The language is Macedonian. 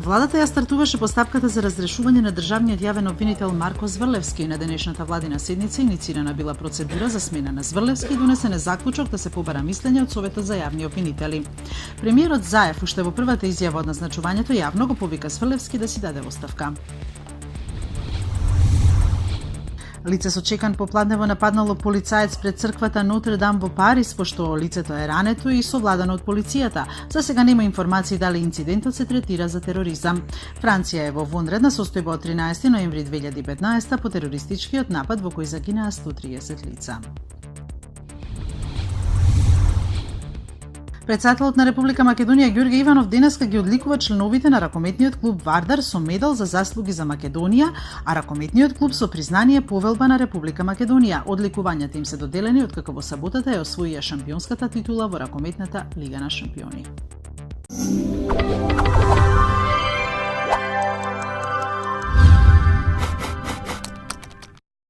Владата ја стартуваше постапката за разрешување на државниот јавен обвинител Марко Зврлевски и на денешната владина седница иницирана била процедура за смена на Зврлевски и донесен е заклучок да се побара мислење од Советот за јавни обвинители. Премиерот Заев уште во првата изјава од назначувањето јавно го повика Зврлевски да си даде оставка. Лице со чекан попладнево нападнало полицаец пред црквата Нотр Дам во Париз, пошто лицето е рането и совладано од полицијата. За сега нема информации дали инцидентот се третира за тероризам. Франција е во вонредна состојба од 13 ноември 2015 по терористичкиот напад во кој загинаа 130 лица. Претседателот на Република Македонија Ѓорѓе Иванов денеска ги одликува членовите на ракометниот клуб Вардар со медал за заслуги за Македонија, а ракометниот клуб со признание Повелба на Република Македонија. Одликувањата им се доделени откако во саботата ја освоија шампионската титула во ракометната Лига на шампиони.